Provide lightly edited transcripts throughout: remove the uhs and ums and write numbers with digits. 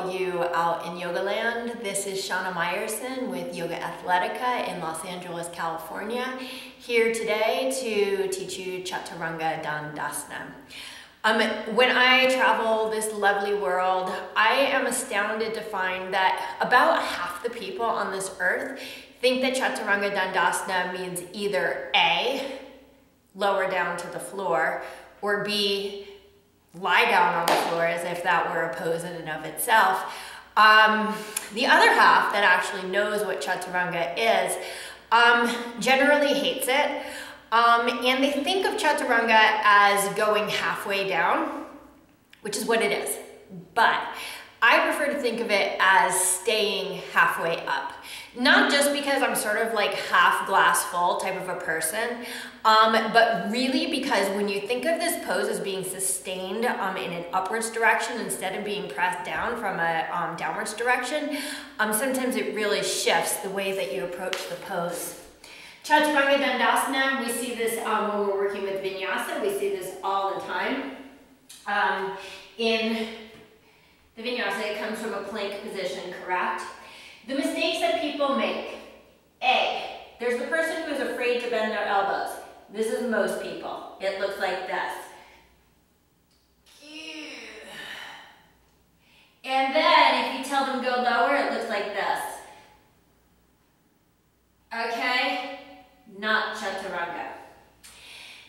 all you out in yoga land. This is Shana Meyerson with YOGAthletica in Los Angeles, California, here today to teach you Chaturanga Dandasana. When I travel this lovely world, I am astounded to find that about half the people on this earth think that Chaturanga Dandasana means either A, lower down to the floor, or B, lie down on the floor as if that were a pose in and of itself. The other half that actually knows what Chaturanga is generally hates it. And they think of Chaturanga as going halfway down, which is what it is. But I prefer to think of it as staying halfway up. Not just because I'm sort of like half glass full type of a person, but really because when you think of this pose as being sustained in an upwards direction instead of being pressed down from a downwards direction, sometimes it really shifts the way that you approach the pose. Chaturanga Dandasana, we see this when we're working with vinyasa. We see this all the time. In the vinyasa, it comes from a plank position, correct? The mistakes that people make. A, there's the person who is afraid to bend their elbows. This is most people. It looks like this. And then if you tell them go lower, it looks like this. Okay? Not Chaturanga.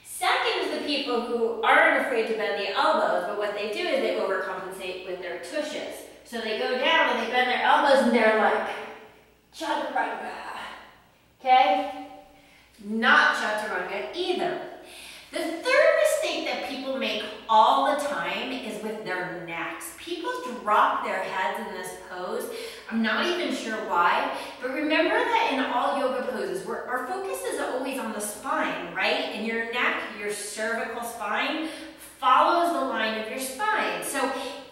Second is the people who aren't afraid to bend the elbows, but what they do is they overcompensate with their tushes. So they go down and they bend their elbows and they're like, Chaturanga. Okay? Not Chaturanga either. The third mistake that people make all the time is with their necks. People drop their heads in this pose. I'm not even sure why, but remember that in all yoga poses, our focus is always on the spine, right? And your neck, your cervical spine, follows the line of your spine. So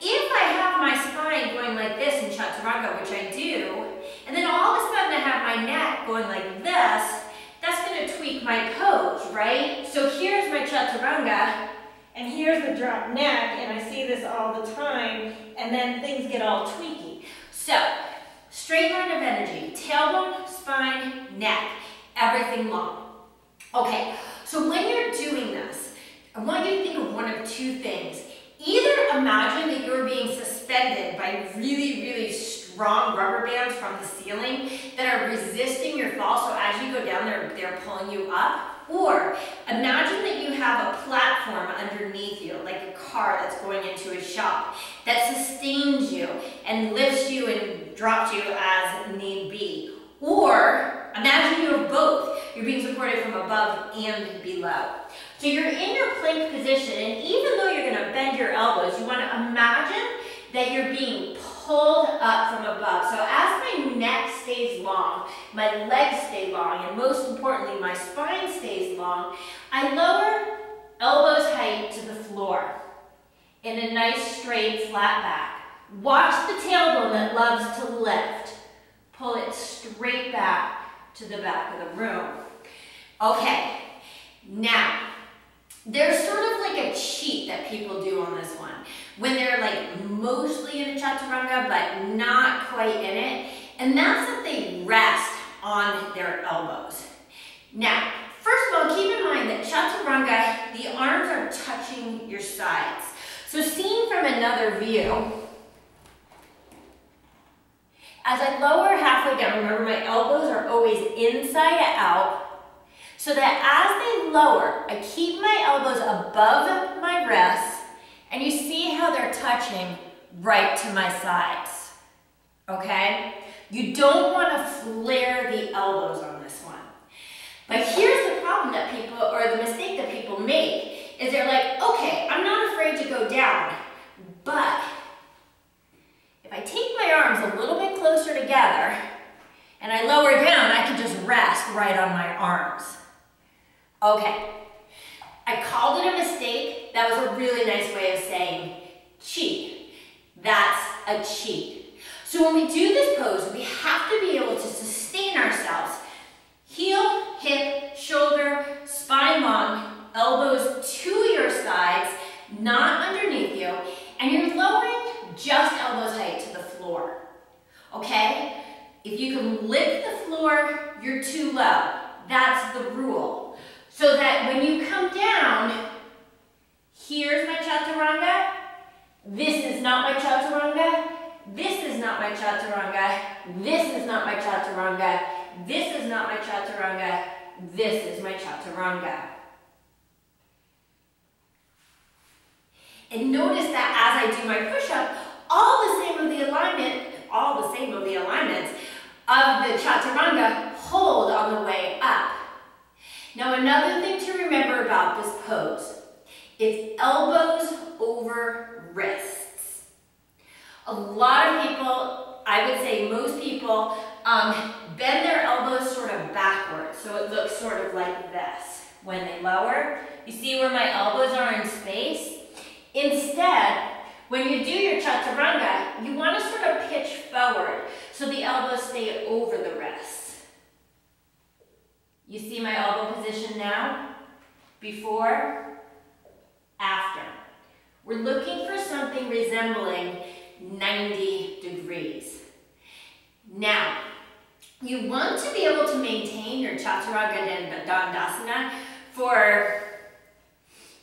if I have my spine going like this in Chaturanga, which I do, and then all of a sudden I have my neck going like this, that's going to tweak my pose, right? So here's my Chaturanga, and here's the drop neck, and I see this all the time, and then things get all tweaky. So, straight line of energy, tailbone, spine, neck, everything long. Okay, so when you're doing this, I want you to think of one of two things. Either imagine that you're being suspended by really, really strong rubber bands from the ceiling that are resisting your fall, so as you go down, they're pulling you up. Or imagine that you have a platform underneath you, like a car that's going into a shop, that sustains you and lifts you and drops you as need be. Or imagine you have both. You're being supported from above and below. So you're in your plank position, and even though you're going to bend your elbows, you want to imagine that you're being pulled up from above. So as my neck stays long, my legs stay long, and most importantly, my spine stays long, I lower elbows height to the floor in a nice straight flat back. Watch the tailbone that loves to lift. Pull it straight back to the back of the room. Okay, now, there's sort of like a cheat that people do on this one when they're like mostly in a Chaturanga but not quite in it, and that's that they rest on their elbows. Now, first of all, keep in mind that Chaturanga, the arms are touching your sides. So seen from another view, as I lower halfway down, remember my elbows are always inside out, so that as they lower, I keep my elbows above my wrists, and you see how they're touching right to my sides, okay? You don't want to flare the elbows on this one. But here's the problem that people, or the mistake that people make, is they're like, okay, I'm not afraid to go down, but if I take my arms a little bit closer together, and I lower down, I can just rest right on my arms. Okay, I called it a mistake. That was a really nice way of saying cheat. That's a cheat. So when we do this pose, we have to be able to sustain ourselves. Heel, hip, shoulder, spine long, elbows to your sides, not underneath you, and you're lowering just elbows height to the floor. okay? If you can lift the floor, you're too low. That's the rule. So that when you come down, here's my Chaturanga. This is not my Chaturanga. This is not my Chaturanga. This is not my Chaturanga. This is not my Chaturanga. This is my Chaturanga. And notice that as I do my push-up, all the same of the alignments of the Chaturanga hold on the way up. Now another thing to remember about this pose is elbows over wrists. A lot of people, I would say most people, bend their elbows sort of backwards, so it looks sort of like this. When they lower, you see where my elbows are in space? Instead, when you do your Chaturanga, you want to sort of pitch forward so the elbows stay over the wrists. You see my elbow position now? Before, after. We're looking for something resembling 90 degrees. Now, you want to be able to maintain your Chaturanga Dandasana for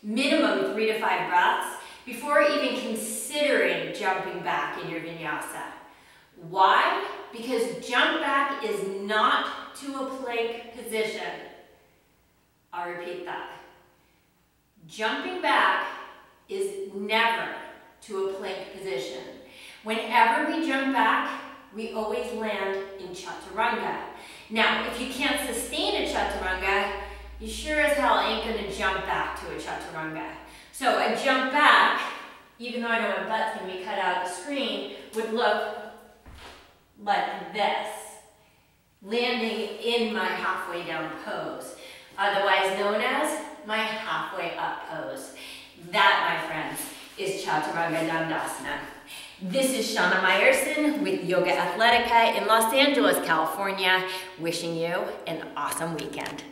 minimum 3 to 5 breaths before even considering jumping back in your vinyasa. Why? Because jump back is not to a plank position. I'll repeat that. Jumping back is never to a plank position. Whenever we jump back, we always land in Chaturanga. Now, if you can't sustain a Chaturanga, you sure as hell ain't gonna jump back to a Chaturanga. So a jump back, even though I know my butt's gonna be cut out of the screen, would look like this, landing in my halfway down pose, otherwise known as my halfway up pose. That, my friends, is Chaturanga Dandasana. This is Shana Meyerson with Yoga Athletica in Los Angeles, California, wishing you an awesome weekend.